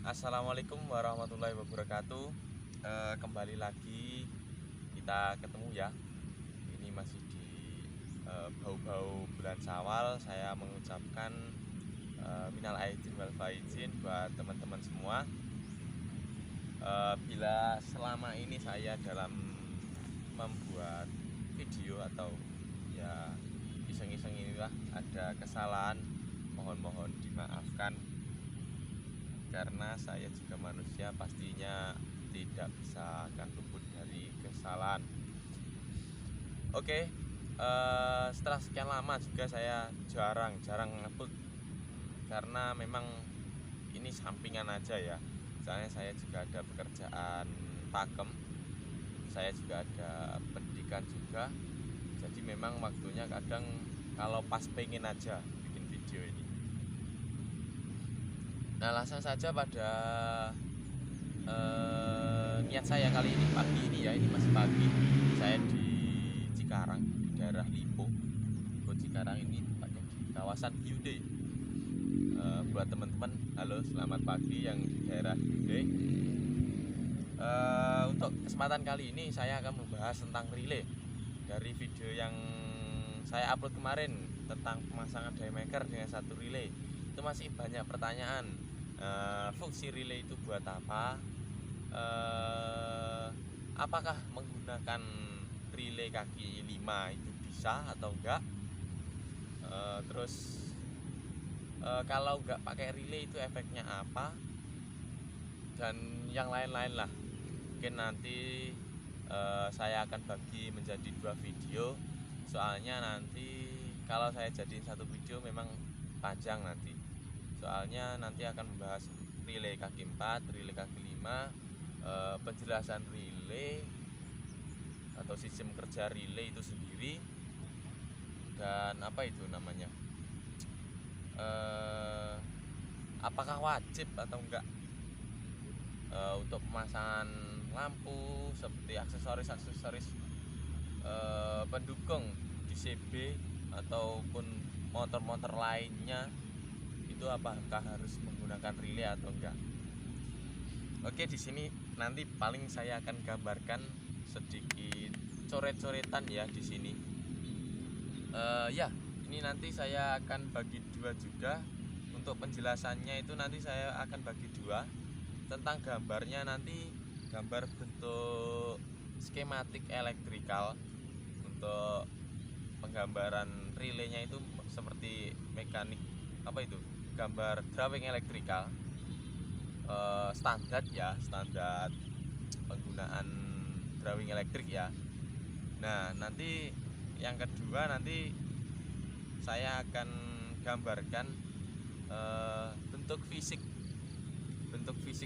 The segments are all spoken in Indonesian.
Assalamualaikum warahmatullahi wabarakatuh. Kembali lagi kita ketemu ya. Ini masih di bau-bau bulan Syawal. Saya mengucapkan minal aidin wal faizin buat teman-teman semua. Bila selama ini saya dalam membuat video atau ya iseng-iseng inilah ada kesalahan, mohon dimaafkan karena saya juga manusia, pastinya tidak bisa akan luput dari kesalahan. Oke, setelah sekian lama juga saya jarang ngupload karena memang ini sampingan aja ya. Soalnya saya juga ada pekerjaan pakem, saya juga ada pendidikan juga. Jadi memang waktunya kadang kalau pas pengen aja bikin video ini. Nah, langsung saja pada niat saya kali ini pagi ini ya, ini masih pagi. Saya di Cikarang, di daerah Lipo Cikarang, ini tepatnya di kawasan Hyundai. Buat teman-teman, halo, selamat pagi yang di daerah Hyundai. Untuk kesempatan kali ini saya akan membahas tentang relay. Dari video yang saya upload kemarin tentang pemasangan diemaker dengan satu relay, itu masih banyak pertanyaan. Fungsi relay itu buat apa? Apakah menggunakan relay kaki 5 itu bisa atau enggak? Terus kalau enggak pakai relay itu efeknya apa? Dan yang lain-lain lah. Mungkin nanti saya akan bagi menjadi 2 video. Soalnya nanti kalau saya jadiin satu video memang panjang nanti. Soalnya nanti akan membahas relay kaki 4, relay kaki 5, penjelasan relay atau sistem kerja relay itu sendiri, dan apa itu namanya, apakah wajib atau enggak untuk pemasangan lampu seperti aksesoris pendukung di CB ataupun motor-motor lainnya, itu apakah harus menggunakan relay atau enggak. Oke, di sini nanti paling saya akan gambarkan sedikit coret-coretan ya di sini. Ya, ini nanti saya akan bagi 2 juga. Untuk penjelasannya itu nanti saya akan bagi 2. Tentang gambarnya nanti gambar bentuk skematik elektrikal. Untuk penggambaran relaynya itu seperti mekanik, apa itu, gambar drawing elektrikal standar ya, standar penggunaan drawing elektrik ya. Nah, nanti yang kedua nanti saya akan gambarkan bentuk fisik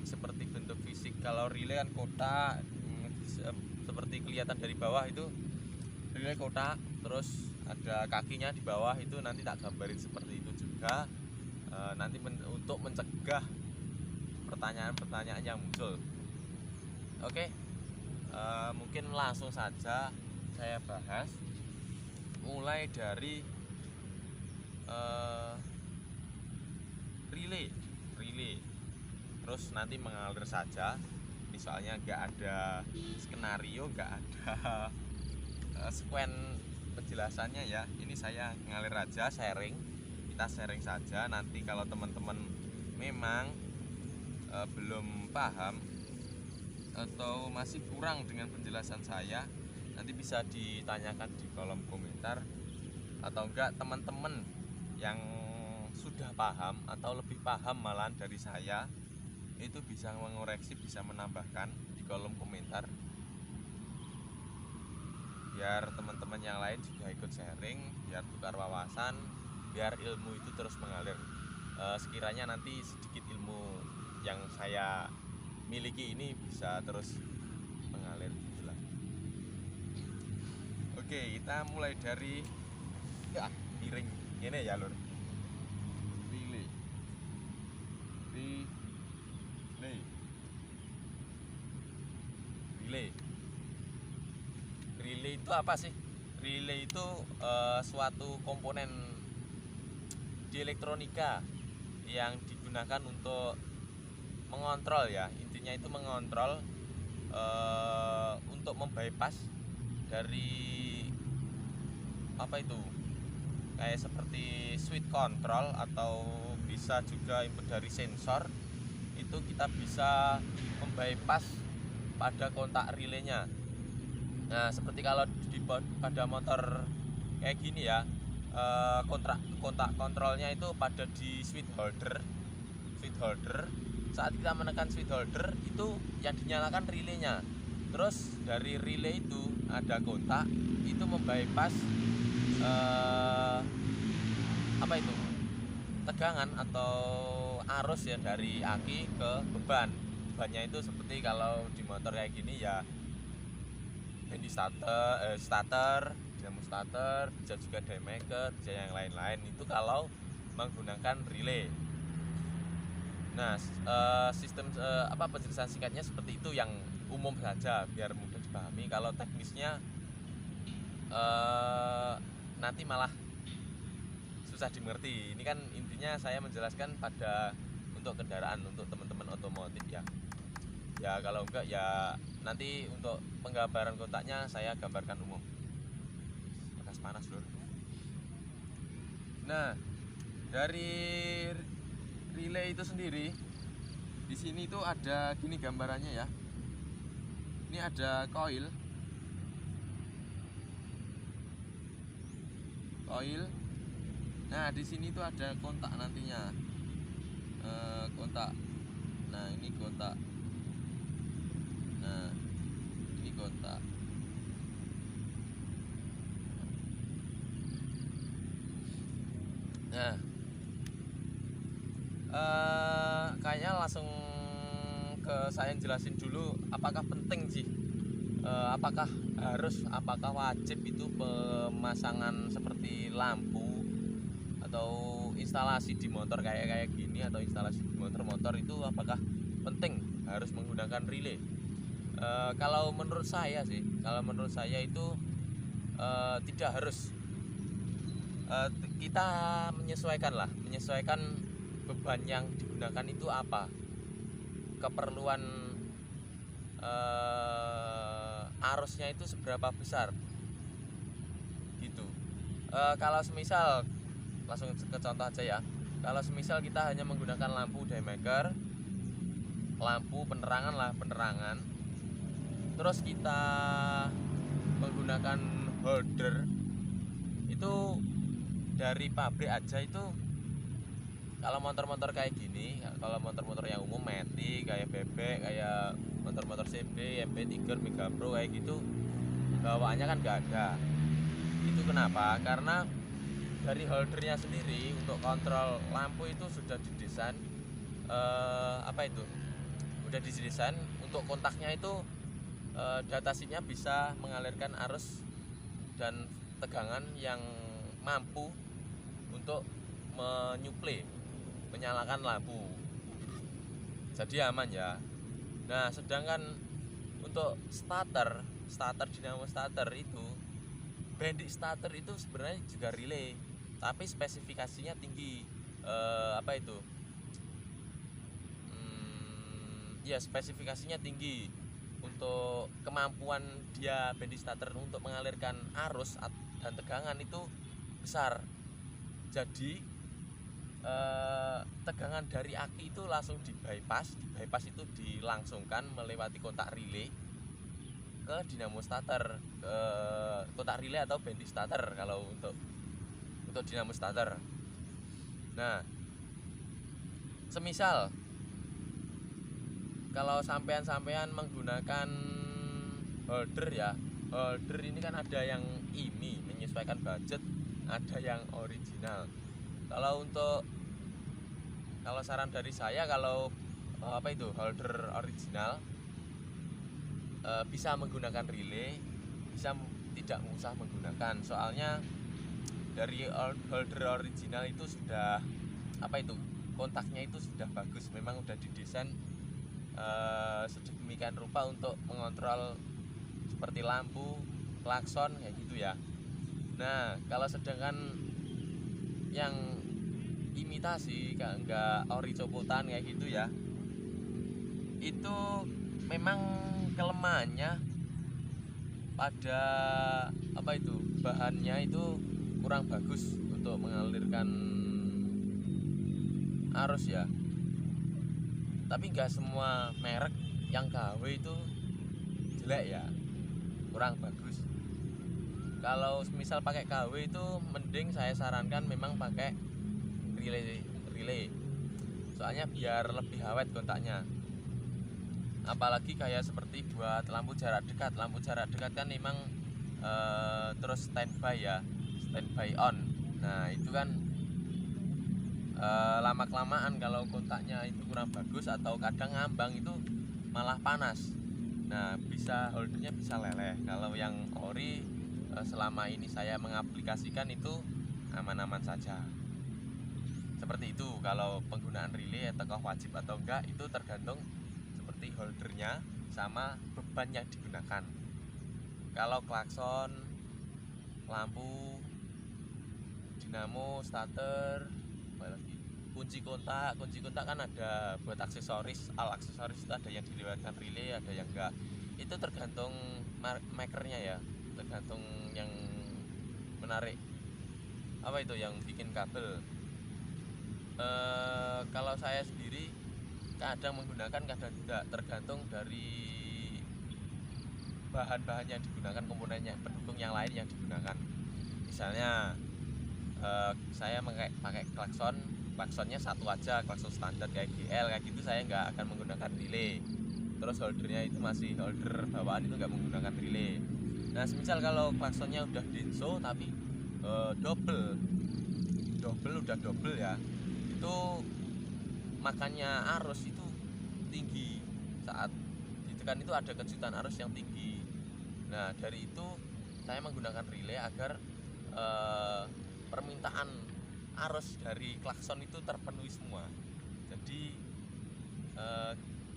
seperti bentuk fisik. Kalau relay kan kotak, seperti kelihatan dari bawah itu relay kotak, terus ada kakinya di bawah, itu nanti tak gambarin seperti itu juga. Nanti untuk mencegah pertanyaan-pertanyaan yang muncul. Oke, mungkin langsung saja saya bahas, mulai dari relay, terus nanti mengalir saja. Ini soalnya nggak ada skenario, nggak ada sekuen penjelasannya ya. Ini saya ngalir aja, sharing, kita sharing saja. Nanti kalau teman-teman memang belum paham atau masih kurang dengan penjelasan saya, nanti bisa ditanyakan di kolom komentar. Atau enggak teman-teman yang sudah paham atau lebih paham malahan dari saya, itu bisa mengoreksi, bisa menambahkan di kolom komentar, biar teman-teman yang lain juga ikut sharing, biar tukar wawasan, biar ilmu itu terus mengalir. Sekiranya nanti sedikit ilmu yang saya miliki ini bisa terus mengalir gitulah. Oke, kita mulai dari ya, miring ini ya lur. Relay. Relay itu apa sih? Relay itu suatu komponen di elektronika yang digunakan untuk mengontrol ya, intinya itu mengontrol untuk membypass dari apa itu, kayak seperti switch control atau bisa juga input dari sensor. Itu kita bisa membypass pada kontak relaynya. Nah, seperti kalau pada motor kayak gini ya, kontak kontrolnya itu pada di switch holder. Saat kita menekan switch holder itu yang dinyalakan relaynya. Terus dari relay itu ada kontak, itu membypass apa itu, tegangan atau arus ya dari aki ke bebannya itu. Seperti kalau di motor kayak gini ya, handy starter, dinamo starter, bisa juga daymaker, bisa yang lain-lain, itu kalau menggunakan relay. Nah, sistem penjelasan singkatnya seperti itu, yang umum saja biar mudah dipahami. Kalau teknisnya nanti malah susah dimengerti. Ini kan intinya saya menjelaskan pada untuk kendaraan, untuk teman-teman otomotif ya. Ya kalau enggak ya nanti untuk penggambaran kontaknya saya gambarkan umum. Bekas panas lur. Nah, dari relay itu sendiri, di sini tuh ada gini gambarannya ya. Ini ada coil. Nah, di sini tuh ada kontak nantinya. Kontak. Nah, ini kontak. Nah, ini kontak. Nah, kayaknya langsung ke saya jelasin dulu apakah penting sih, apakah wajib itu pemasangan seperti lampu atau instalasi di motor kayak gini, atau instalasi di motor itu apakah penting harus menggunakan relay. Kalau menurut saya itu tidak harus. Kita menyesuaikan beban yang digunakan itu apa, keperluan arusnya itu seberapa besar gitu. Kalau semisal, langsung ke contoh aja ya, kalau semisal kita hanya menggunakan lampu daymaker, lampu penerangan, terus kita menggunakan holder, itu dari pabrik aja itu, kalau motor-motor kayak gini, kalau motor-motor yang umum Matic, kayak Bebek, kayak motor-motor CB, MP, Tiger, Mega Pro kayak gitu, bawaannya kan nggak ada. Itu kenapa? Karena dari holdernya sendiri untuk kontrol lampu itu sudah didesain udah didesain untuk kontaknya itu, data sheetnya bisa mengalirkan arus dan tegangan yang mampu untuk menyalakan lampu, jadi aman ya. Nah, sedangkan untuk starter dinamo starter itu, bendik starter itu sebenarnya juga relay, tapi spesifikasinya tinggi. Spesifikasinya tinggi untuk kemampuan dia bendik starter untuk mengalirkan arus dan tegangan itu besar. Jadi tegangan dari aki itu langsung di bypass itu dilangsungkan melewati kontak relay ke dinamo starter, ke kontak relay atau bendik starter kalau untuk dinamo starter. Nah, semisal kalau sampean menggunakan holder ya, holder ini kan ada yang ini menyesuaikan budget, ada yang original. Kalau saran dari saya, kalau holder original, bisa menggunakan relay, bisa tidak usah menggunakan. Soalnya dari holder original itu sudah kontaknya itu sudah bagus, memang sudah didesain sedemikian rupa untuk mengontrol seperti lampu, klakson kayak gitu ya. Nah, kalau sedangkan yang imitasi, enggak ori copotan kayak gitu ya, itu memang kelemahannya pada bahannya itu kurang bagus untuk mengalirkan arus ya. Tapi nggak semua merek yang KW itu jelek ya, kurang bagus. Kalau misal pakai KW itu mending saya sarankan memang pakai relay. Soalnya biar lebih awet kontaknya. Apalagi kayak seperti buat lampu jarak dekat kan memang terus standby on. Nah itu kan lama-kelamaan kalau kontaknya itu kurang bagus atau kadang ngambang itu malah panas. Nah holdernya bisa leleh. Kalau yang ori selama ini saya mengaplikasikan itu aman-aman saja. Seperti itu. Kalau penggunaan relay atau wajib atau enggak itu tergantung seperti holdernya sama beban yang digunakan. Kalau klakson, lampu, dinamo, starter, kunci kontak kan ada buat aksesoris. Aksesoris itu ada yang dilewatkan relay, ada yang enggak. Itu tergantung makernya ya, tergantung yang menarik yang bikin kabel. Kalau saya sendiri kadang menggunakan, kadang tidak, tergantung dari bahan-bahan yang digunakan, komponennya, pendukung yang lain yang digunakan. Misalnya saya pakai klaksonnya satu aja, klakson standar kayak GL kayak gitu, saya nggak akan menggunakan relay. Terus holdernya itu masih holder bawaan, itu nggak menggunakan relay. Nah semisal kalau klaksonnya udah denso tapi double ya, itu makannya arus itu tinggi. Saat ditekan itu ada kejutan arus yang tinggi. Nah dari itu saya menggunakan relay agar permintaan arus dari klakson itu terpenuhi semua. Jadi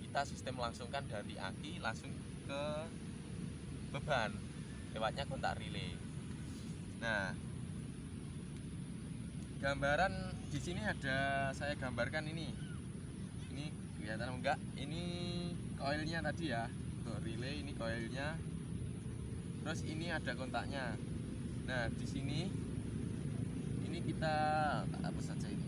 kita sistem langsungkan dari aki langsung ke beban lewatnya kontak relay. Nah gambaran di sini saya gambarkan ini kelihatan enggak? Ini koilnya tadi ya, untuk relay ini koilnya. Terus ini ada kontaknya. Nah di sini ini kita hapus saja ini.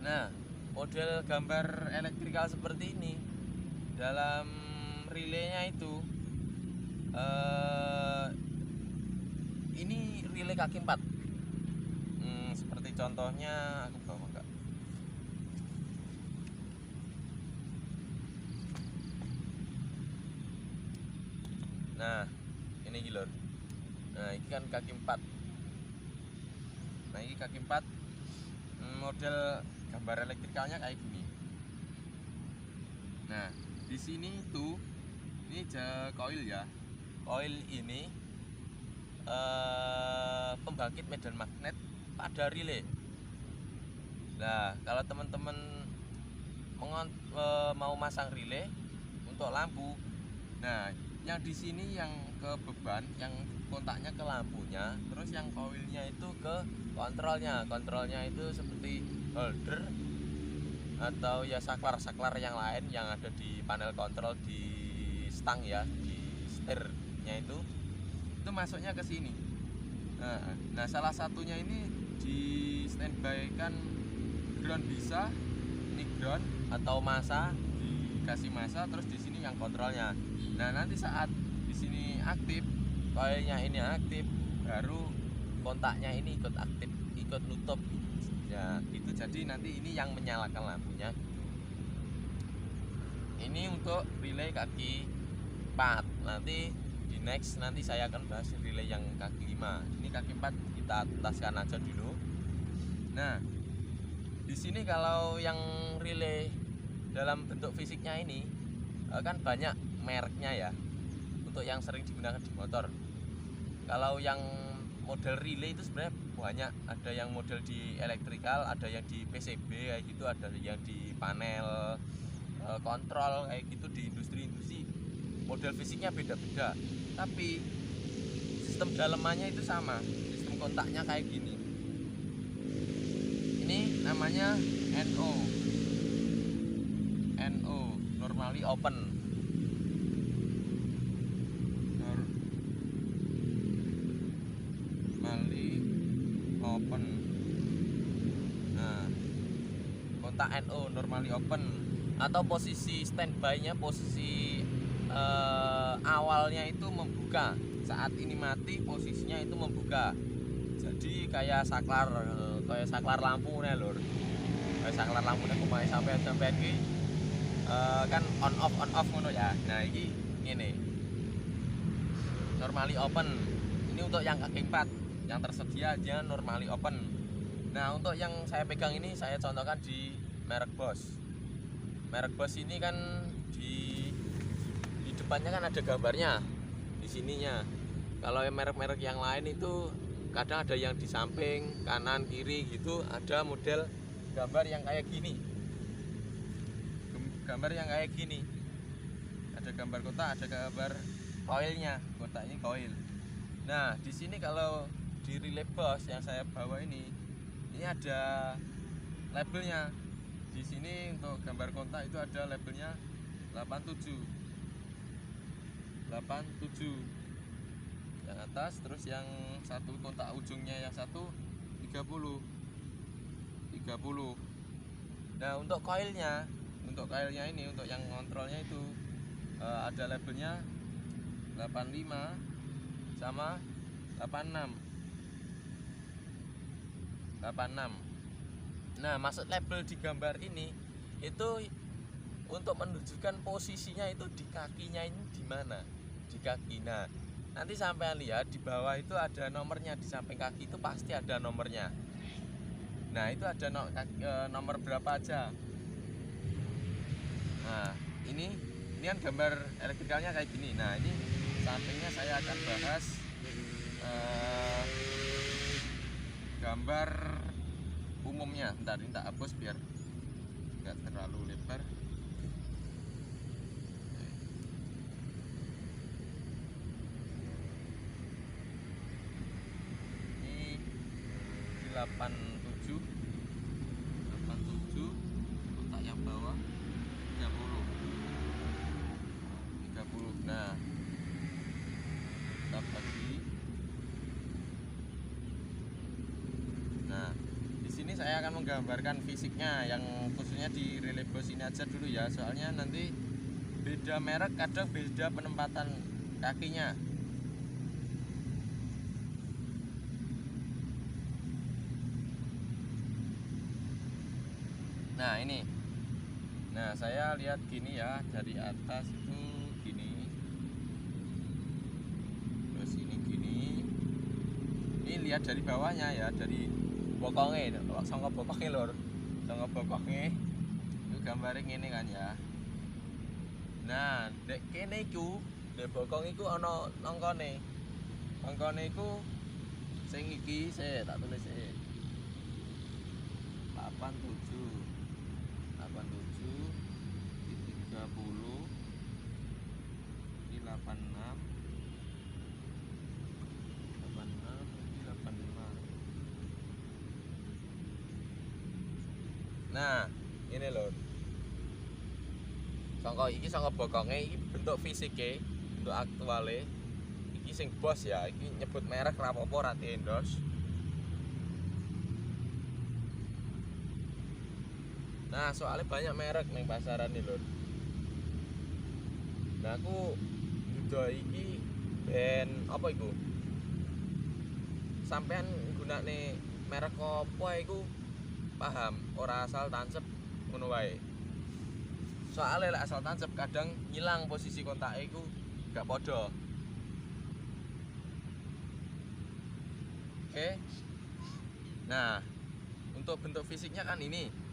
Nah model gambar elektrikal seperti ini dalam relaynya itu ini relay kaki 4. Seperti contohnya aku bawa enggak. Nah ini gilor. Nah ini kan kaki 4. Nah ini kaki 4. Model gambar elektrikalnya kayak gini. Nah di sini itu ini koil ya. Koil ini pembangkit medan magnet pada relay. Nah kalau teman-teman mau masang relay untuk lampu, nah yang di sini yang ke beban, yang kontaknya ke lampunya, terus yang koilnya itu ke kontrolnya. Kontrolnya itu seperti holder atau ya saklar yang lain yang ada di panel kontrol, di stang ya, di setirnya itu masuknya ke sini. Nah salah satunya ini di standby kan ground, bisa ini ground atau masa, dikasih masa, terus di sini yang kontrolnya. Nah nanti saat di sini aktif, koilnya ini aktif, baru kontaknya ini ikut aktif, ikut nutup ya. Itu jadi nanti ini yang menyalakan lampunya. Ini untuk relay kaki 4. Nanti di next saya akan bahas relay yang kaki 5. Ini kaki 4 kita tuntaskan aja dulu. Nah di sini kalau yang relay dalam bentuk fisiknya ini kan banyak mereknya ya, untuk yang sering digunakan di motor. Kalau yang model relay itu sebenarnya banyak, ada yang model di elektrikal, ada yang di PCB kayak gitu, ada yang di panel kontrol kayak gitu. Di industri model fisiknya beda-beda, tapi sistem dalemannya itu sama, sistem kontaknya kayak gini. Ini namanya NO, normally open. Nah, kontak NO normally open, atau posisi standby-nya, posisi awalnya itu membuka. Saat ini mati, posisinya itu membuka. Jadi kayak saklar lampu nih lur. Kayak saklar lampu nih kumaha sampai iki kan on off ngono ya. Nah, ini normally open. Ini untuk yang kaki 4 yang tersedia aja normally open. Nah, untuk yang saya pegang ini saya contohkan di merek Bosch. Merek Bosch ini kan di depannya kan ada gambarnya di sininya. Kalau merek-merek yang lain itu kadang ada yang di samping, kanan, kiri gitu, ada model gambar yang kayak gini. Ada gambar kotak, ada gambar koilnya. Kotak ini koil. Nah, di sini kalau di relay Bosch yang saya bawa ini ada labelnya. Di sini untuk gambar kontak itu ada labelnya 87 yang atas, terus yang satu kontak ujungnya yang satu 30. Nah, untuk koilnya ini, untuk yang kontrolnya itu ada labelnya 85 sama 86. Nah, maksud label di gambar ini itu untuk menunjukkan posisinya itu di kakinya ini di mana, di kaki. Nah, nanti sampai lihat di bawah itu ada nomornya, di samping kaki itu pasti ada nomornya. Nah, itu ada nomor berapa aja. Nah, ini kan gambar elektrikalnya kayak gini. Nah, ini sampingnya saya akan bahas gambar umumnya. Bentar, ini tak hapus biar nggak terlalu lebar. Ini 87 kotak yang bawah 30. Nah, tetap lagi. Nah, di sini saya akan menggambarkan fisiknya, yang khususnya di relay Bosch ini aja dulu ya, soalnya nanti beda merek kadang beda penempatan kakinya. Nah, ini. Nah, saya lihat gini ya, dari atas itu gini. Terus ini gini. Ini lihat dari bawahnya ya, dari bokongnya, sangka bokongnya lor. Sangka bokongnya. Itu gambarin ini kan ya. Nah, dek kene iku, dek bokong iku ana angkane. Angkane iku sing iki saya tak tulis 87 di 30 di 86 di 85. Nah, ini loh. Sangka bokongnya iki bentuk fisiknya, bentuk aktualnya. Iki sing Bosch ya, iki nyebut merek rapopo rati endorse. Nah, soalnya banyak merek ning pasaran nih lho. Nah, aku udah iki ben apa iku? Sampean gunakne merek apa iku paham, ora asal tancep ngono wae. Soalnya lek asal tancep kadang ngilang posisi kontake iku gak podo. Oke. Nah, untuk bentuk fisiknya kan ini.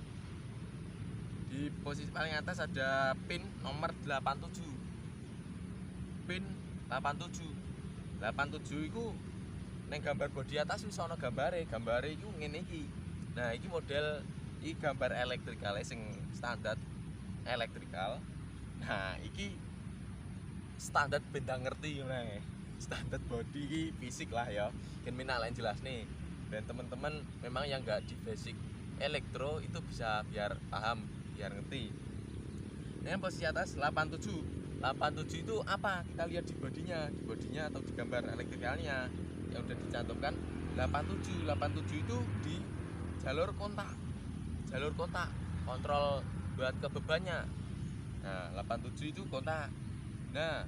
Di posisi paling atas ada pin nomor 87. Pin 87. 87 itu neng gambar bodi atas wis ana gambare. Gambare iku ngene iki. Nah, iki model iki gambar elektrikal sing standar elektrikal. Nah, iki standar benda ngerti ngene. standar body fisik lah ya. Kan minat lain jelas nih. Dan teman-teman memang yang nggak di basic elektro itu bisa biar paham, biar ngerti. Yang posisi atas 87. 87 itu apa? Kita lihat di bodinya atau di gambar elektrikalnya yang udah dicantumkan 87. 87 itu di jalur kontak. Kontrol buat ke bebannya. Nah, 87 itu kontak. Nah,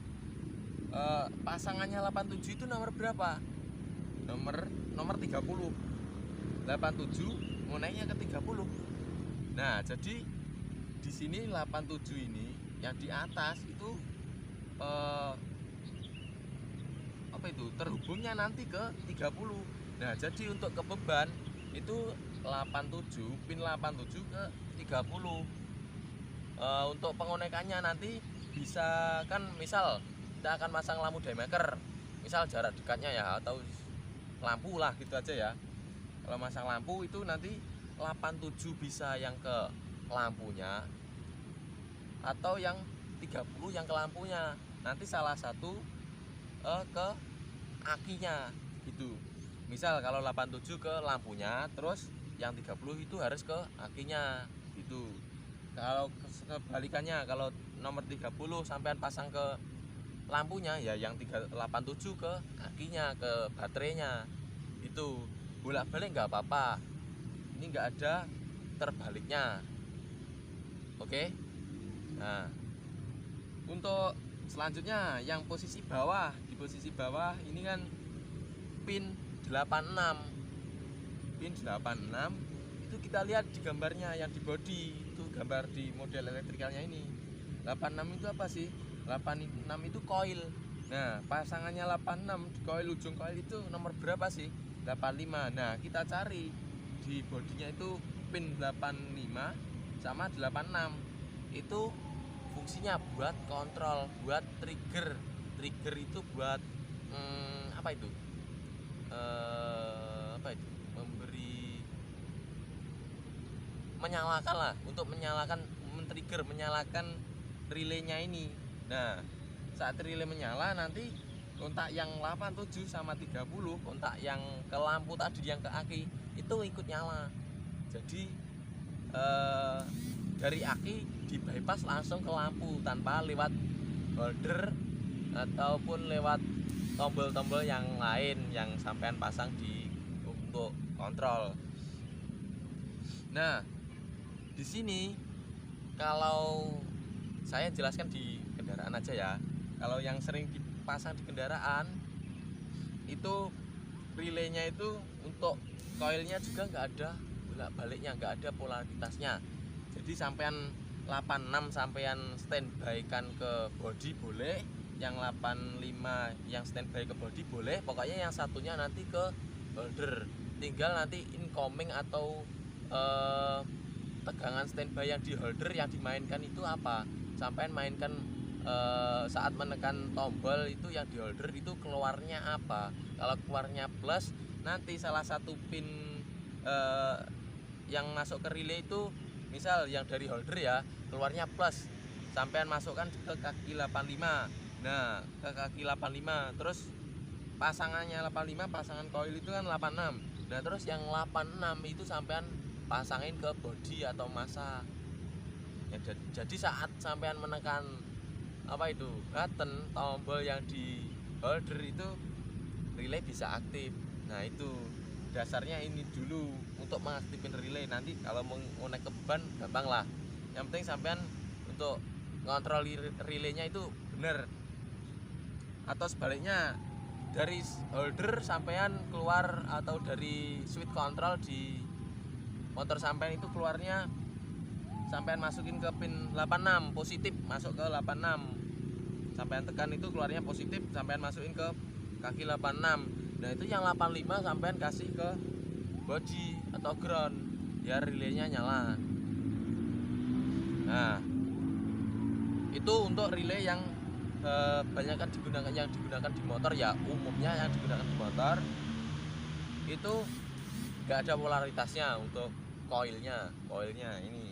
pasangannya 87 itu nomor berapa? Nomor 30. 87 mau naiknya ke 30. Nah, jadi di sini 87 ini yang di atas itu apa itu? Terhubungnya nanti ke 30. Nah, jadi untuk ke beban itu 87, pin 87 ke 30. Untuk pengonekannya nanti bisa kan, misal kita akan masang lampu daymaker, misal jarak dekatnya ya, atau lampu lah gitu aja ya. Kalau masang lampu itu nanti 87 bisa yang ke lampunya atau yang 30 yang ke lampunya. Nanti salah satu ke akinya gitu. Misal kalau 87 ke lampunya, terus yang 30 itu harus ke akinya gitu. Kalau kebalikannya, kalau nomor 30 sampean pasang ke lampunya, ya yang 87 ke akinya, ke baterainya. Itu bolak-balik nggak apa-apa. Ini nggak ada terbaliknya. Oke. Nah, untuk selanjutnya yang posisi bawah, di posisi bawah ini kan pin 86. Pin 86 itu kita lihat di gambarnya yang di body, itu gambar di model elektrikalnya ini. 86 itu apa sih? 86 itu koil. Nah, pasangannya 86 di koil, ujung koil itu nomor berapa sih? 85. Nah, kita cari di bodinya itu pin 85 sama 86. Itu fungsinya buat kontrol, buat trigger. Trigger itu buat apa itu? Menyalakan lah, untuk menyalakan, men-trigger, menyalakan relaynya ini. Nah, saat relay menyala nanti kontak yang 87 sama 30, kontak yang ke lampu tadi, yang ke aki itu ikut nyala. Jadi dari aki di bypass langsung ke lampu tanpa lewat holder ataupun lewat tombol-tombol yang lain yang sampean pasang di untuk kontrol. Nah, di sini kalau saya jelaskan di kendaraan aja ya. Kalau yang sering dipasang di kendaraan itu relaynya itu untuk koilnya juga nggak ada bolak-baliknya, nggak ada polaritasnya. Jadi sampean 86 sampean standby kan ke body boleh, yang 85 yang standby ke body boleh, pokoknya yang satunya nanti ke holder. Tinggal nanti incoming atau tegangan standby yang di holder yang dimainkan itu apa, sampean mainkan saat menekan tombol itu yang di holder itu keluarnya apa. Kalau keluarnya plus, nanti salah satu pin yang masuk ke relay itu, misal yang dari holder ya, keluarnya plus, sampean masukkan ke kaki 85. Nah, ke kaki 85, terus pasangannya 85, pasangan koil itu kan 86. Nah, terus yang 86 itu sampean pasangin ke body atau masa ya. Jadi saat sampean menekan apa itu button tombol yang di holder itu, relay bisa aktif. Nah, itu dasarnya ini dulu untuk mengaktifkan relay. Nanti kalau mau naik ke beban gampang lah. Yang penting sampean untuk ngontrol relaynya itu bener. Atau sebaliknya, dari holder sampean keluar, atau dari switch control di motor sampean itu keluarnya sampean masukin ke pin 86 positif, masuk ke 86, sampean tekan itu keluarnya positif, sampean masukin ke kaki 86. Nah, itu yang 85 sampean kasih ke body atau ground biar relaynya nyala. Nah, itu untuk relay yang banyak kan yang digunakan di motor ya. Umumnya yang digunakan di motor itu nggak ada polaritasnya untuk koilnya ini.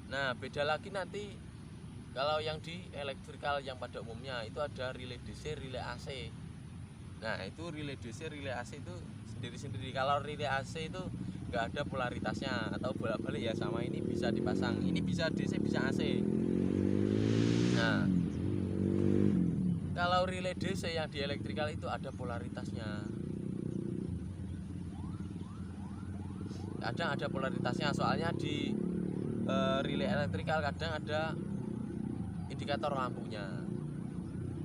Nah, beda lagi nanti kalau yang di elektrikal yang pada umumnya itu ada relay DC, relay AC. Nah itu relay DC relay AC itu sendiri-sendiri. Kalau relay AC itu nggak ada polaritasnya atau bolak-balik ya, sama ini bisa dipasang, ini bisa DC bisa AC. Nah kalau relay DC yang di elektrikal itu ada polaritasnya, kadang ada polaritasnya, soalnya di relay elektrikal kadang ada indikator lampunya.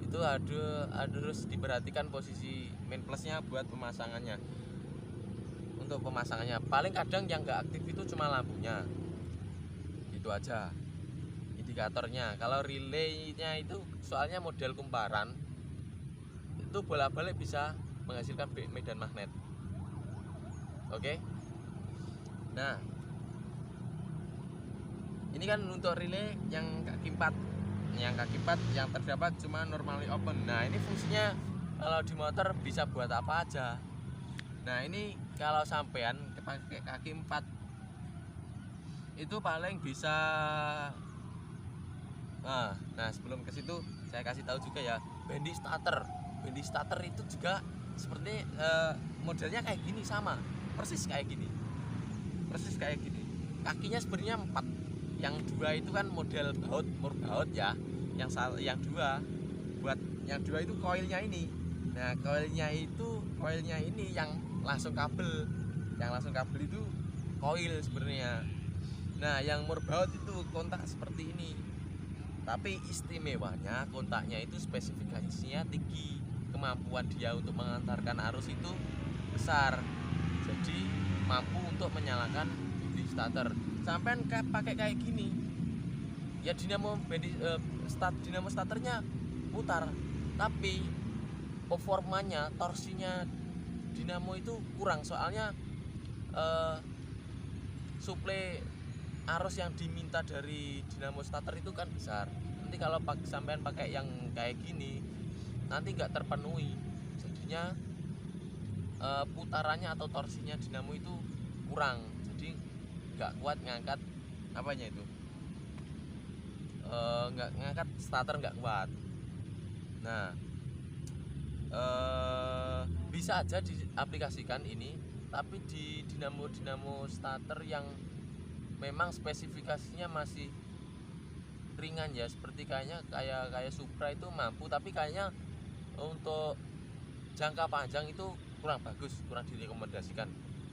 Itu harus diperhatikan posisi main plusnya buat pemasangannya. Untuk pemasangannya paling kadang yang nggak aktif itu cuma lampunya, itu aja indikatornya. Kalau relaynya itu soalnya model kumparan, itu bolak-balik bisa menghasilkan medan magnet. Oke. Nah ini kan untuk relay yang kaki 4, yang terdapat cuma normally open. Nah ini fungsinya kalau di motor bisa buat apa aja. Nah ini kalau sampean pakai kaki 4 itu paling bisa nah sebelum ke situ saya kasih tahu juga ya, Bendy starter itu juga seperti modelnya kayak gini, sama persis kayak gini. Kakinya sebenarnya 4, yang 2 itu kan model baut ya, yang 2 buat yang 2 itu koilnya ini. Nah koilnya ini yang langsung kabel itu koil sebenarnya. Nah yang murbaut itu kontak seperti ini, tapi istimewanya kontaknya itu spesifikasinya tinggi, kemampuan dia untuk mengantarkan arus itu besar, jadi mampu untuk menyalakan Bendy starter. Sampai pakai kayak gini ya, dinamo starternya putar, tapi performanya, torsinya dinamo itu kurang, soalnya suplai arus yang diminta dari dinamo starter itu kan besar. Nanti kalau sampean pakai yang kayak gini nanti nggak terpenuhi, jadinya putarannya atau torsinya dinamo itu kurang, jadi nggak kuat ngangkat apanya itu, nggak ngangkat starter, nggak kuat. Nah bisa aja diaplikasikan ini, tapi di dinamo starter yang memang spesifikasinya masih ringan ya, seperti kayak Supra itu mampu, tapi kayaknya untuk jangka panjang itu kurang bagus, kurang direkomendasikan,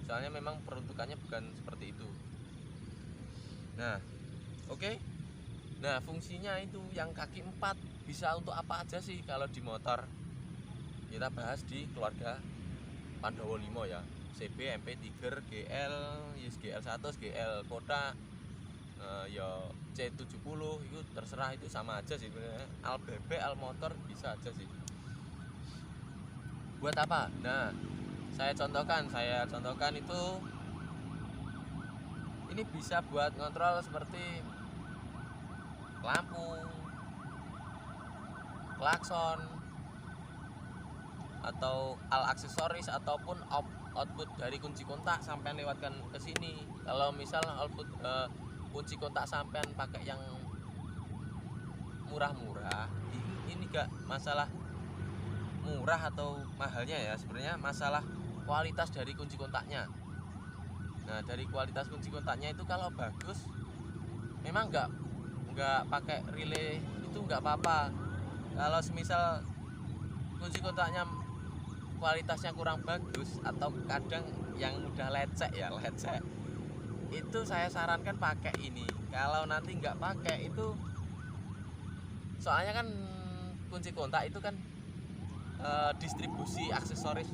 soalnya memang peruntukannya bukan seperti itu. Nah oke. Nah fungsinya itu yang kaki 4 bisa untuk apa aja sih kalau di motor? Kita bahas di keluarga Pandowo 5 ya, CB, MP, Tiger, GL, GL1, GL Kota, ya C70 itu terserah, itu sama aja sih sebenarnya. Al BB, Al motor bisa aja sih. Buat apa? Nah, saya contohkan itu, ini bisa buat ngontrol seperti lampu, klakson, atau al aksesoris, ataupun output dari kunci kontak sampai lewatkan ke sini. Kalau misal output kunci kontak sampean pakai yang murah-murah, ini gak masalah murah atau mahalnya ya, sebenarnya masalah kualitas dari kunci kontaknya. Nah dari kualitas kunci kontaknya itu kalau bagus, memang nggak pakai relay itu nggak apa-apa. Kalau semisal kunci kontaknya kualitasnya kurang bagus, atau kadang yang udah lecek, itu saya sarankan pakai ini. Kalau nanti nggak pakai itu, soalnya kan kunci kontak itu kan distribusi aksesoris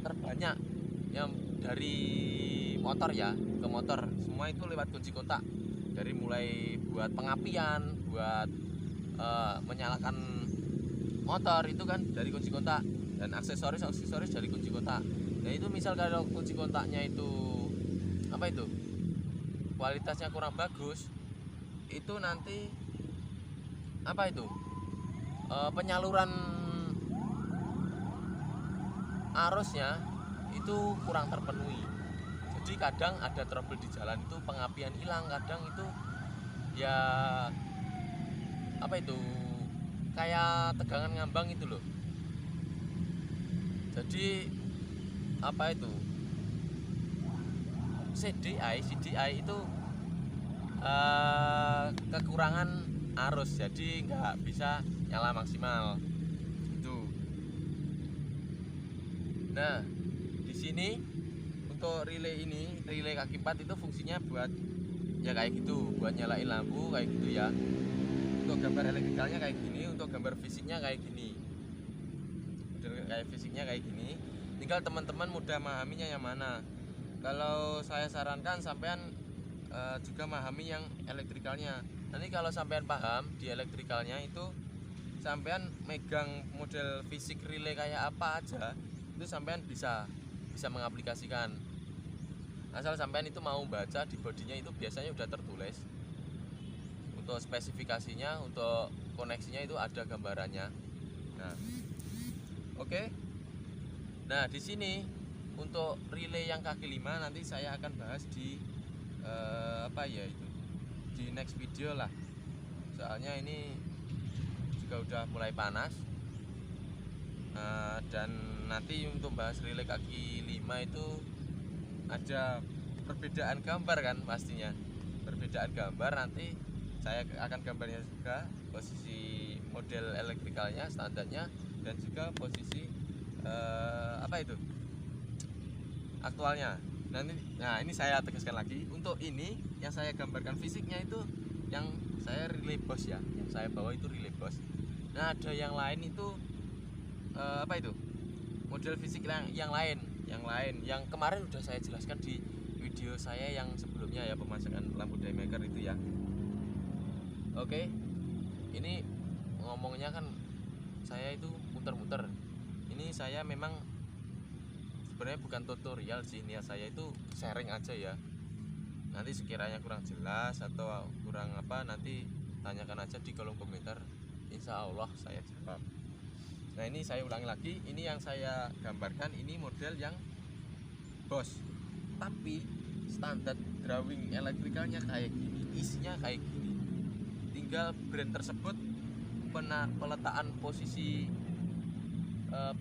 terbanyak yang dari motor ya ke motor, semua itu lewat kunci kontak. Dari mulai buat pengapian, buat menyalakan motor itu kan dari kunci kontak, dan aksesoris dari kunci kontak. Nah itu misal kalau kunci kontaknya itu kualitasnya kurang bagus, itu nanti penyaluran arusnya itu kurang terpenuhi. Jadi kadang ada trouble di jalan itu, pengapian hilang, kadang itu ya kayak tegangan ngambang itu loh. Jadi apa itu, CDI itu kekurangan arus, jadi nggak bisa nyala maksimal itu. Nah di sini untuk relay ini, relay kaki 4 itu fungsinya buat ya kayak gitu, buat nyalain lampu kayak gitu ya. Untuk gambar elektrikalnya kayak gini, untuk gambar fisiknya kayak gini. Kayak fisiknya kayak gini. Tinggal teman-teman mudah memahaminya yang mana. Kalau saya sarankan sampean juga memahami yang elektrikalnya. Nanti kalau sampean paham di elektrikalnya itu, sampean megang model fisik relay kayak apa aja, itu sampean bisa mengaplikasikan. Asal sampean itu mau baca di bodinya itu biasanya udah tertulis. Untuk spesifikasinya, untuk koneksinya itu ada gambarannya. Nah, oke. Nah, di sini untuk relay yang kaki 5 nanti saya akan bahas di apa ya itu, di next video lah. Soalnya ini juga udah mulai panas. Dan nanti untuk bahas relay kaki 5 itu ada perbedaan gambar kan pastinya. Perbedaan gambar nanti saya akan gambarnya juga, posisi model elektrikalnya, standarnya, dan juga posisi apa itu, aktualnya. Nah ini saya tegaskan lagi, untuk ini yang saya gambarkan fisiknya itu yang saya relay bos ya, yang saya bawa itu relay bos. Nah ada yang lain itu apa itu, model fisik yang lain yang kemarin udah saya jelaskan di video saya yang sebelumnya ya, pemasangan lampu daymaker itu ya. Oke, ini ngomongnya kan saya itu muter-muter. Ini saya memang sebenarnya bukan tutorial sih, niat saya itu sharing aja ya. Nanti sekiranya kurang jelas atau kurang apa, nanti tanyakan aja di kolom komentar, insya Allah saya jawab. Nah ini saya ulangi lagi, ini yang saya gambarkan ini model yang bos, tapi standar drawing elektrikalnya kayak gini, isinya kayak gini. Tinggal brand tersebut peletaan posisi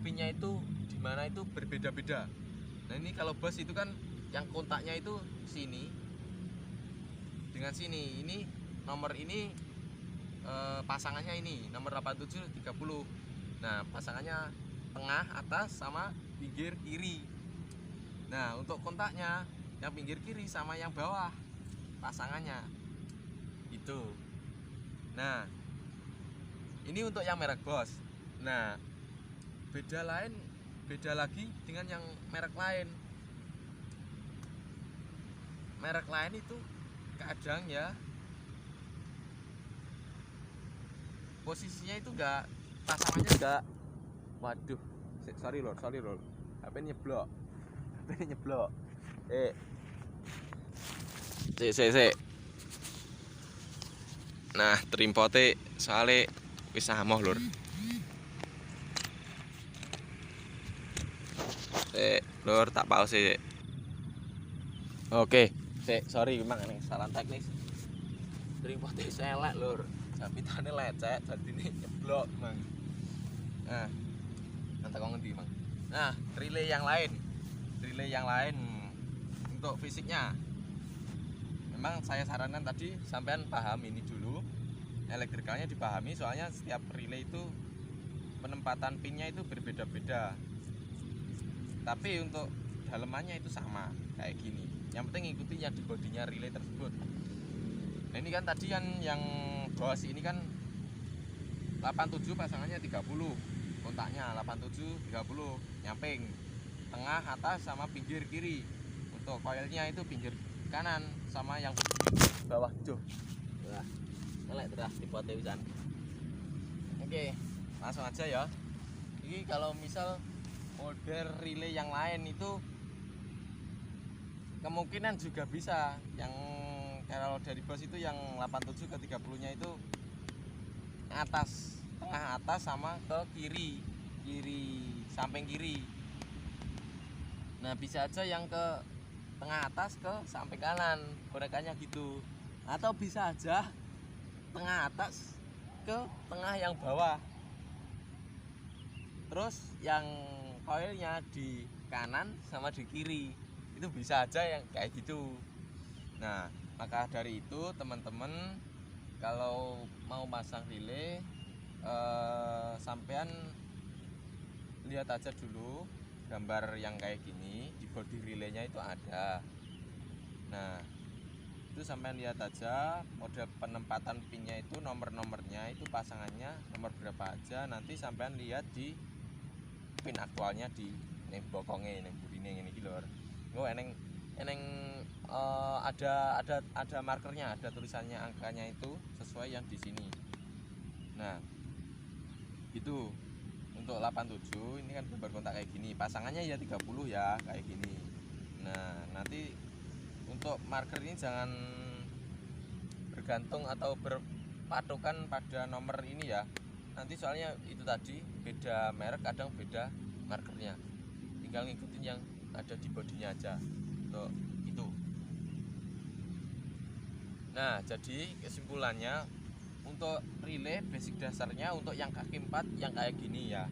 pinnya itu dimana itu berbeda-beda. Nah ini kalau bos itu kan yang kontaknya itu sini dengan sini. Ini nomor ini pasangannya ini nomor 8730. Nah pasangannya tengah atas sama pinggir kiri. Nah untuk kontaknya yang pinggir kiri sama yang bawah pasangannya itu. Nah ini untuk yang merek bos. Nah beda lagi dengan yang merek lain. Merek lain itu kadang ya posisinya itu enggak, pasangannya enggak. Waduh, sorry lor, HP nyeblok. Sik. Nah, trimpote soalnya wis amoh lur. Lur tak pause sik. Oke, sorry memang ini salah teknis. Trimpote selek lur. Japitane lecek dadine nyeblok memang. Nah, nanti kok ngendi mang. Nah, relay yang lain untuk fisiknya. Memang saya sarankan tadi sampean paham ini dulu, elektrikalnya dipahami, soalnya setiap relay itu penempatan pinnya itu berbeda-beda. Tapi untuk dalemannya itu sama kayak gini. Yang penting ikuti yang di bodinya relay tersebut. Nah ini kan tadi yang bos ini kan 87 pasangannya 30, kontaknya 87 30, nyamping tengah atas sama pinggir kiri. Untuk koilnya itu pinggir kanan sama yang bawah tuh. Wah, elek terus dipote pisan. Oke, langsung aja ya. Ini kalau misal model relay yang lain itu kemungkinan juga bisa. Yang kalau dari bos itu yang 87 ke 30 nya itu atas, tengah atas sama ke kiri samping kiri. Nah bisa aja yang ke tengah atas ke samping kanan, gorekannya gitu. Atau bisa aja tengah atas ke tengah yang bawah. Terus yang koilnya di kanan sama di kiri, itu bisa aja yang kayak gitu. Nah, maka dari itu teman-teman kalau mau pasang relay, sampean lihat aja dulu gambar yang kayak gini, di body relaynya itu ada. Nah, itu sampean lihat aja mode penempatan pinnya itu, nomor-nomornya itu pasangannya nomor berapa aja. Nanti sampean lihat di pin aktualnya di neng bokonge, neng burine ini lho. Eneng ada markernya, ada tulisannya, angkanya itu sesuai yang di sini. Nah, itu untuk 87 ini kan gambar kontak kayak gini, pasangannya ya 30 ya kayak gini. Nah, nanti untuk marker ini jangan bergantung atau berpatokan pada nomor ini ya. Nanti soalnya itu tadi beda merek, kadang beda markernya. Tinggal ngikutin yang ada di bodinya aja untuk itu. Nah, jadi kesimpulannya untuk relay basic dasarnya untuk yang kaki 4 yang kayak gini ya,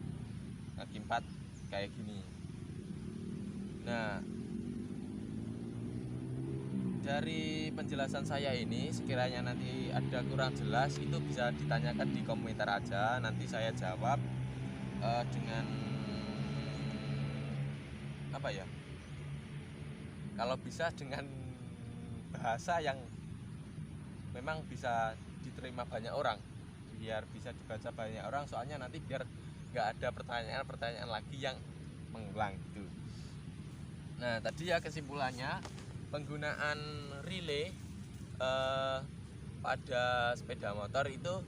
kaki 4 kayak gini. Nah, dari penjelasan saya ini sekiranya nanti ada kurang jelas, itu bisa ditanyakan di komentar aja, nanti saya jawab dengan apa ya, kalau bisa dengan bahasa yang memang bisa diterima banyak orang, biar bisa dibaca banyak orang, soalnya nanti biar nggak ada pertanyaan-pertanyaan lagi yang mengulang gitu. Nah, tadi ya kesimpulannya, penggunaan relay pada sepeda motor itu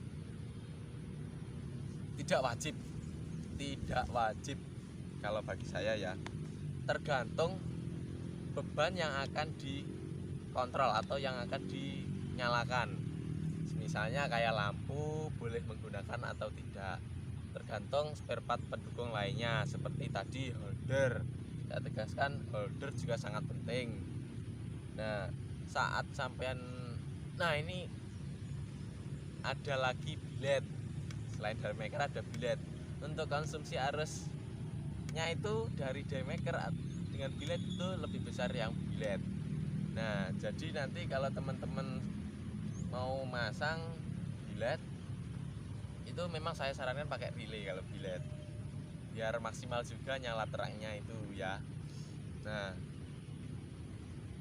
tidak wajib kalau bagi saya ya, tergantung beban yang akan dikontrol atau yang akan dinyalakan. Misalnya kayak lampu boleh menggunakan atau tidak, tergantung spare part pendukung lainnya seperti tadi holder. Saya tegaskan, holder juga sangat penting. Nah, saat sampean, nah ini ada lagi bilet, selain daymaker ada bilet. Untuk konsumsi arusnya itu dari daymaker dengan bilet itu lebih besar yang bilet. Nah, jadi nanti kalau teman-teman mau masang bilet itu memang saya sarankan pakai relay kalau bilet, biar maksimal juga nyala terangnya itu ya. Nah,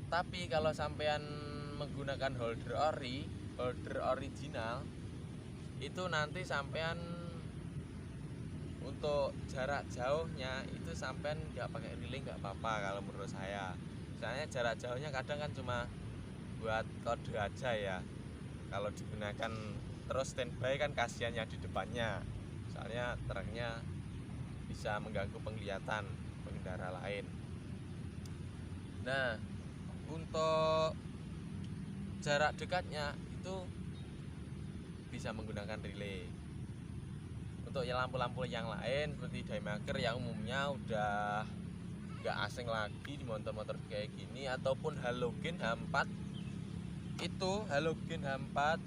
tapi kalau sampean menggunakan holder original itu nanti sampean untuk jarak jauhnya itu sampean nggak pakai relay nggak apa-apa kalau menurut saya. Misalnya jarak jauhnya kadang kan cuma buat kode aja ya, kalau digunakan terus standby kan kasihan yang di depannya, soalnya terangnya bisa mengganggu penglihatan pengendara lain. Nah, untuk jarak dekatnya itu bisa menggunakan relay. Untuk yang lampu-lampu yang lain seperti daymaker yang umumnya udah nggak asing lagi di motor-motor kayak gini, ataupun halogen H4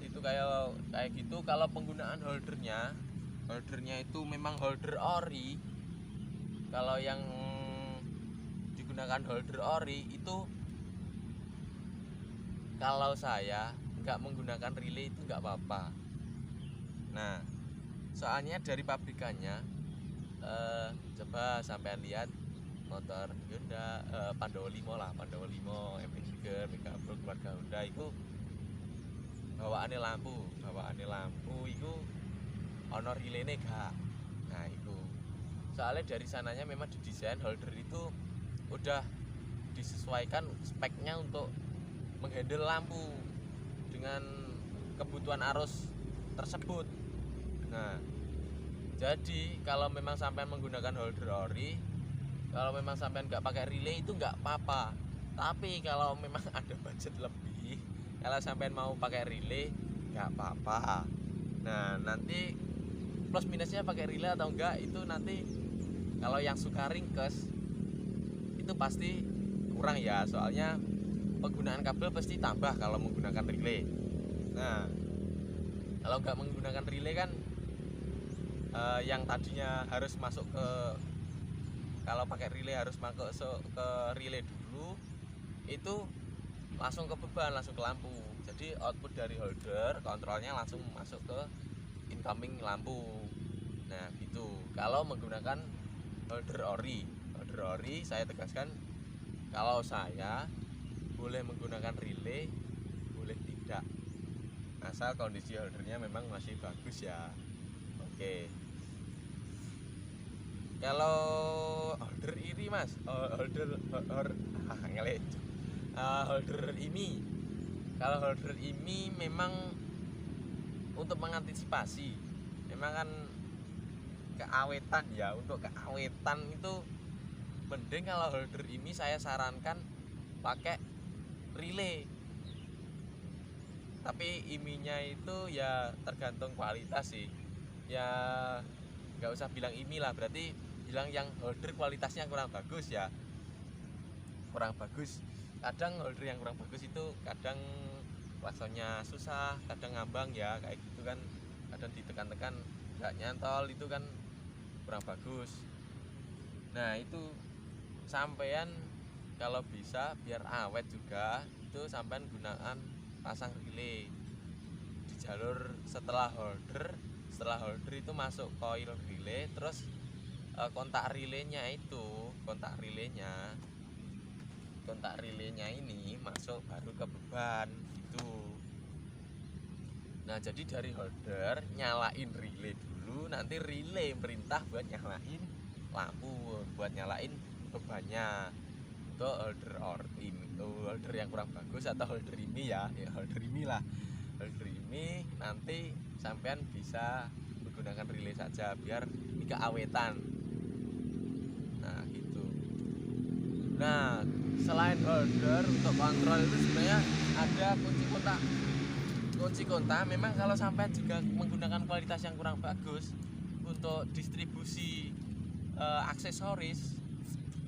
itu kayak gitu, kalau penggunaan holdernya itu memang holder ori. Kalau yang digunakan holder ori itu, kalau saya nggak menggunakan relay itu nggak apa-apa. Nah, soalnya dari pabrikannya, coba sampean lihat motor Honda, Pandawa 5 lah, Pandawa 5, MP3, Megapro, keluarga Honda itu bawaannya lampu itu honor relay gak. Nah, itu soalnya dari sananya memang didesain holder itu udah disesuaikan speknya untuk menghandle lampu dengan kebutuhan arus tersebut. Nah, jadi kalau memang sampean menggunakan holder ori, kalau memang sampean nggak pakai relay itu nggak apa-apa. Tapi kalau memang ada budget lebih, kalau sampean mau pakai relay nggak apa-apa. Nah, nanti plus minusnya pakai relay atau enggak itu nanti kalau yang suka ringkes itu pasti kurang ya, soalnya penggunaan kabel pasti tambah kalau menggunakan relay. Nah, kalau nggak menggunakan relay kan yang tadinya harus masuk ke kalau pakai relay harus masuk ke relay dulu, itu langsung ke beban, langsung ke lampu. Jadi output dari holder kontrolnya langsung masuk ke incoming lampu. Nah gitu. Kalau menggunakan holder ori saya tegaskan, kalau saya boleh menggunakan relay, boleh tidak, asal kondisi holdernya memang masih bagus ya. Oke. Kalau holder iri mas, holder ini, kalau holder ini memang untuk mengantisipasi, memang kan keawetan ya, untuk keawetan itu mending kalau holder ini saya sarankan pakai relay. Tapi iminya itu ya tergantung kualitas sih. Ya nggak usah bilang imi lah, berarti bilang yang holder kualitasnya kurang bagus ya. Kurang bagus. Kadang holder yang kurang bagus itu kadang klaksonnya susah, kadang ngambang ya, kayak gitu kan. Kadang ditekan-tekan nggak nyantol, itu kan kurang bagus. Nah itu sampean kalau bisa biar awet juga, itu sampean gunakan pasang relay di jalur setelah holder itu masuk coil relay, terus kontak relaynya ini masuk baru ke beban itu. Nah jadi dari holder nyalain relay dulu, nanti relay perintah buat nyalain lampu, buat nyalain bebannya. Untuk holder yang kurang bagus atau holder ini ya holder ini lah, holder ini nanti sampean bisa menggunakan relay saja biar ini keawetan. Nah gitu. Nah selain holder, untuk kontrol itu sebenarnya ada kunci kontak. Memang kalau sampai juga menggunakan kualitas yang kurang bagus, untuk distribusi aksesoris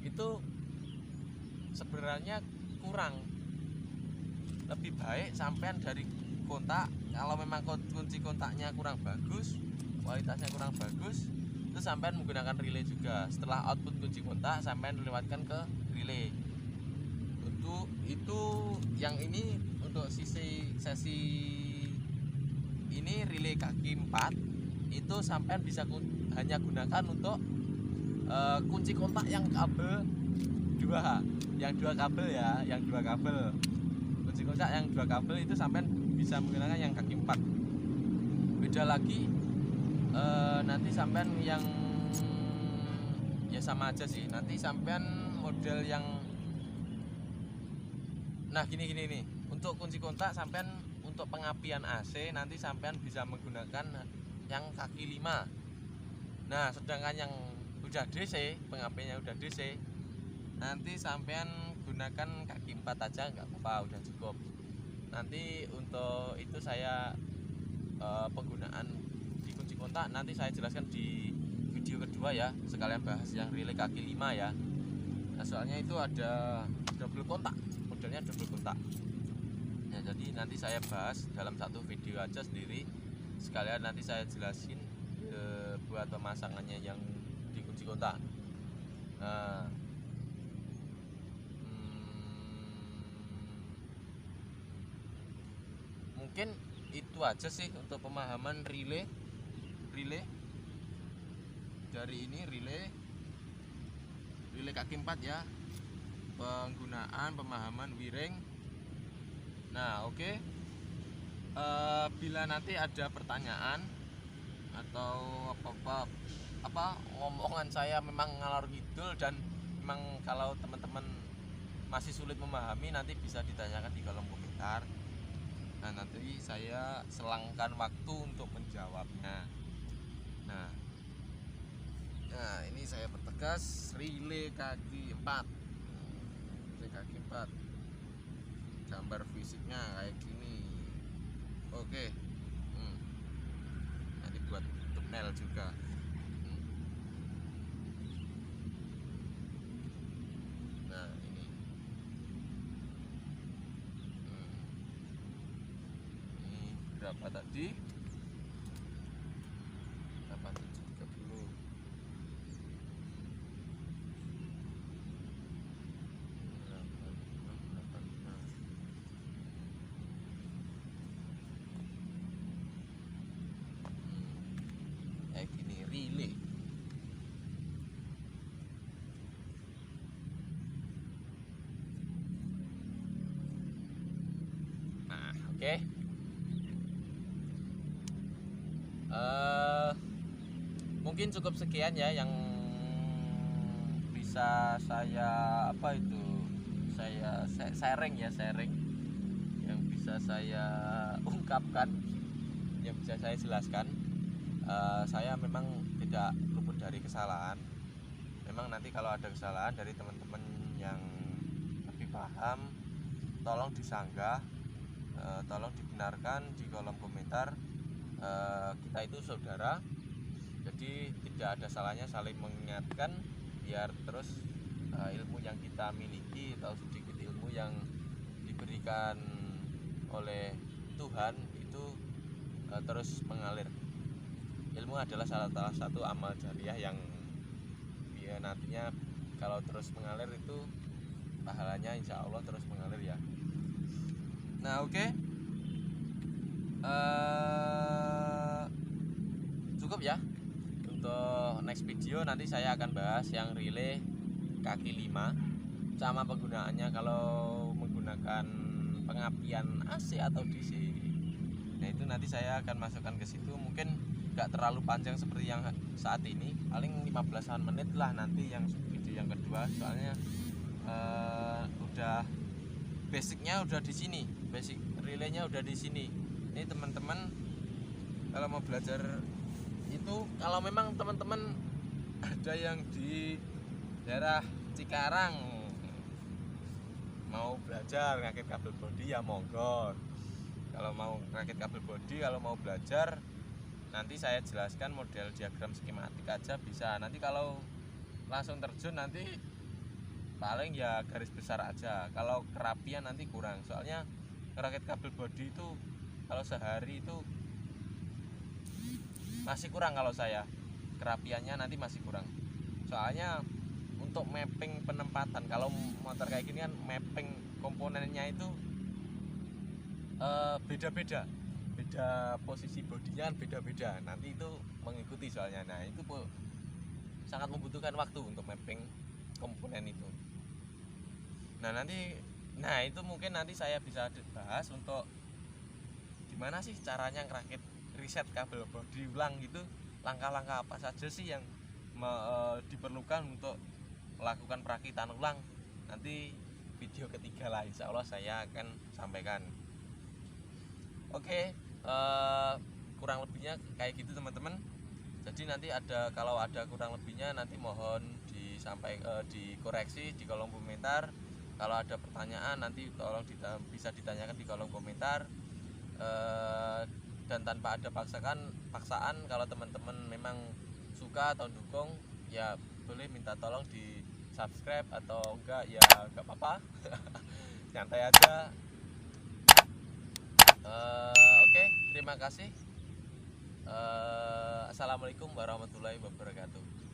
itu sebenarnya kurang. Lebih baik sampean dari kontak, kalau memang kunci kontaknya kurang bagus, kualitasnya kurang bagus, itu sampean menggunakan relay juga. Setelah output kunci kontak sampean lewatkan ke relay. Untuk itu yang ini untuk sesi ini relay kaki 4 itu sampean bisa hanya gunakan untuk kunci kontak yang kabel dua kabel ya, kunci kontak yang 2 kabel itu sampean bisa menggunakan yang kaki 4. Beda lagi nanti sampean yang ya sama aja sih, nanti sampean model yang gini nih, untuk kunci kontak sampean untuk pengapian AC nanti sampean bisa menggunakan yang kaki 5. Nah sedangkan yang udah DC, pengapiannya udah DC, nanti sampean gunakan kaki 4 aja nggak apa-apa, udah cukup. Nanti untuk itu saya penggunaan di kunci kontak nanti saya jelaskan di video kedua ya, sekalian bahas yang relay kaki 5 ya. Nah soalnya itu ada double kontak, modelnya double kontak ya, jadi nanti saya bahas dalam satu video aja sendiri, sekalian nanti saya jelasin buat pemasangannya yang di kunci kontak. Nah mungkin itu aja sih untuk pemahaman relay dari ini, relay kaki 4 ya, penggunaan pemahaman wiring. Nah oke. Bila nanti ada pertanyaan atau apa ngomongan saya memang ngalor ngidul, dan memang kalau teman-teman masih sulit memahami, nanti bisa ditanyakan di kolom komentar. Nah nanti saya selangkan waktu untuk menjawabnya. Nah ini saya pertegas relay kaki 4, gambar fisiknya kayak gini. Oke. Nanti buat thumbnail juga. Nah ini berapa tadi? 8730. relay. Nah, oke. Mungkin cukup sekian ya yang bisa saya sharing yang bisa saya ungkapkan, yang bisa saya jelaskan. Saya memang tidak luput dari kesalahan. Memang nanti kalau ada kesalahan dari teman-teman yang lebih paham, tolong disanggah, tolong dibenarkan di kolom komentar. Kita itu saudara, jadi tidak ada salahnya saling mengingatkan, biar terus ilmu yang kita miliki atau sedikit ilmu yang diberikan oleh Tuhan itu terus mengalir. Ilmu adalah salah satu amal jariah yang ya nantinya kalau terus mengalir itu pahalanya insya Allah terus mengalir ya. Nah, oke. Cukup ya untuk next video. Nanti saya akan bahas yang relay kaki 5 sama penggunaannya kalau menggunakan pengapian AC atau DC. Nah, itu nanti saya akan masukkan ke situ. Mungkin gak terlalu panjang seperti yang saat ini, paling 15-an menit lah nanti yang video yang kedua. Soalnya udah basicnya udah di sini, basic relaynya udah di sini. Ini teman-teman kalau mau belajar itu, kalau memang teman-teman ada yang di daerah Cikarang mau belajar rakit kabel bodi ya monggo. Kalau mau rakit kabel bodi, kalau mau belajar nanti saya jelaskan model diagram skematik aja bisa. Nanti kalau langsung terjun nanti paling ya garis besar aja. Kalau kerapian nanti kurang. Soalnya rakit kabel bodi itu kalau sehari itu masih kurang. Kalau saya kerapiannya nanti masih kurang. Soalnya untuk mapping penempatan, kalau motor kayak gini kan mapping komponennya itu beda-beda. Beda posisi bodinya kan beda-beda. Nanti itu mengikuti soalnya. Nah, itu sangat membutuhkan waktu untuk mapping komponen itu. Nah itu mungkin nanti saya bisa bahas untuk gimana sih caranya ngerakit riset kabel bodi ulang gitu. Langkah-langkah apa saja sih yang diperlukan untuk melakukan perakitan ulang. Nanti video ketiga lah insya Allah saya akan sampaikan. Oke. Kurang lebihnya kayak gitu teman-teman. Jadi nanti kalau ada kurang lebihnya nanti mohon dikoreksi di kolom komentar. Kalau ada pertanyaan nanti tolong bisa ditanyakan di kolom komentar. Dan tanpa ada paksaan, kalau teman-teman memang suka atau dukung ya boleh minta tolong di subscribe, atau enggak ya enggak apa-apa. Santai aja. Oke, terima kasih. Assalamualaikum warahmatullahi wabarakatuh.